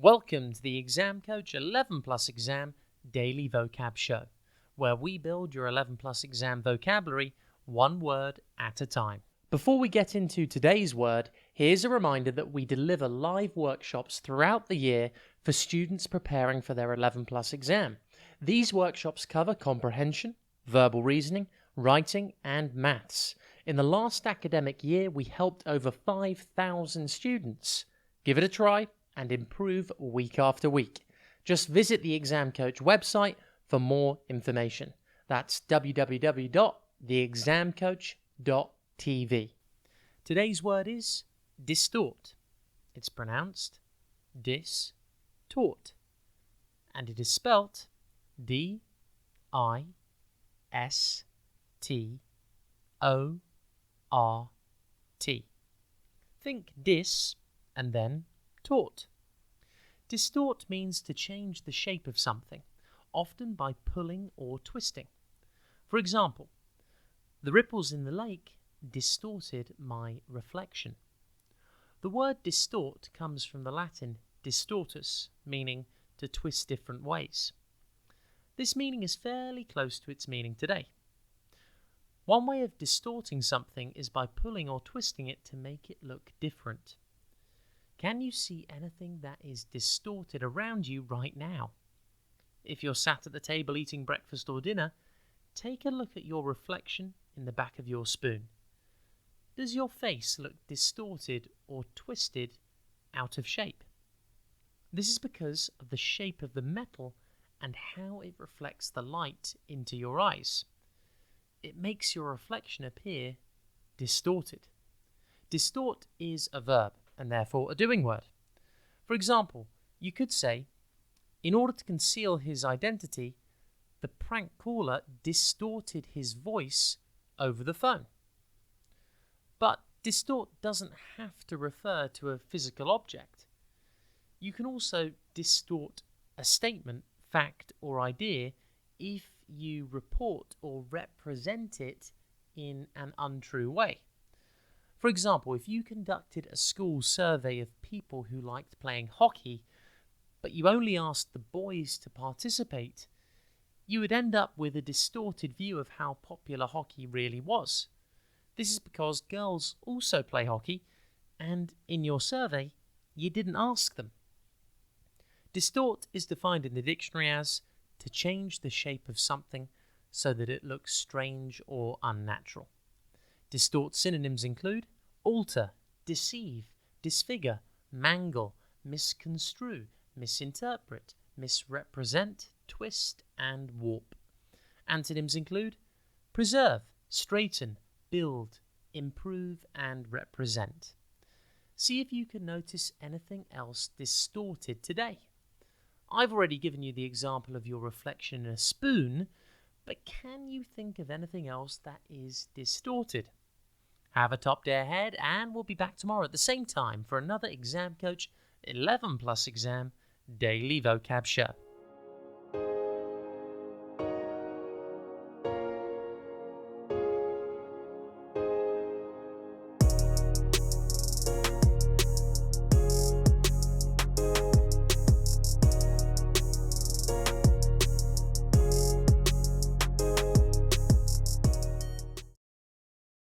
Welcome to the Exam Coach 11 Plus Exam Daily Vocab Show, where we build your 11 Plus Exam vocabulary one word at a time. Before we get into today's word, here's a reminder that we deliver live workshops throughout the year for students preparing for their 11 Plus exam. These workshops cover comprehension, verbal reasoning, writing, and maths. In the last academic year, we helped over 5,000 students. Give it a try and improve week after week. Just visit the Exam Coach website for more information. That's www.theexamcoach.tv. Today's word is distort. It's pronounced dis-tort, and it is spelt D-I-S-T-O-R-T. Think dis and then tort. Distort means to change the shape of something, often by pulling or twisting. For example, the ripples in the lake distorted my reflection. The word distort comes from the Latin distortus, meaning to twist different ways. This meaning is fairly close to its meaning today. One way of distorting something is by pulling or twisting it to make it look different. Can you see anything that is distorted around you right now? If you're sat at the table eating breakfast or dinner, take a look at your reflection in the back of your spoon. Does your face look distorted or twisted, out of shape? This is because of the shape of the metal and how it reflects the light into your eyes. It makes your reflection appear distorted. Distort is a verb, and therefore a doing word. For example, you could say, in order to conceal his identity, the prank caller distorted his voice over the phone. But distort doesn't have to refer to a physical object. You can also distort a statement, fact, or idea if you report or represent it in an untrue way. For example, if you conducted a school survey of people who liked playing hockey, but you only asked the boys to participate, you would end up with a distorted view of how popular hockey really was. This is because girls also play hockey, and in your survey, you didn't ask them. Distort is defined in the dictionary as to change the shape of something so that it looks strange or unnatural. Distort synonyms include alter, deceive, disfigure, mangle, misconstrue, misinterpret, misrepresent, twist, and warp. Antonyms include preserve, straighten, build, improve, and represent. See if you can notice anything else distorted today. I've already given you the example of your reflection in a spoon, but can you think of anything else that is distorted? Have a top day ahead, and we'll be back tomorrow at the same time for another Exam Coach 11 Plus Exam Daily Vocab Show.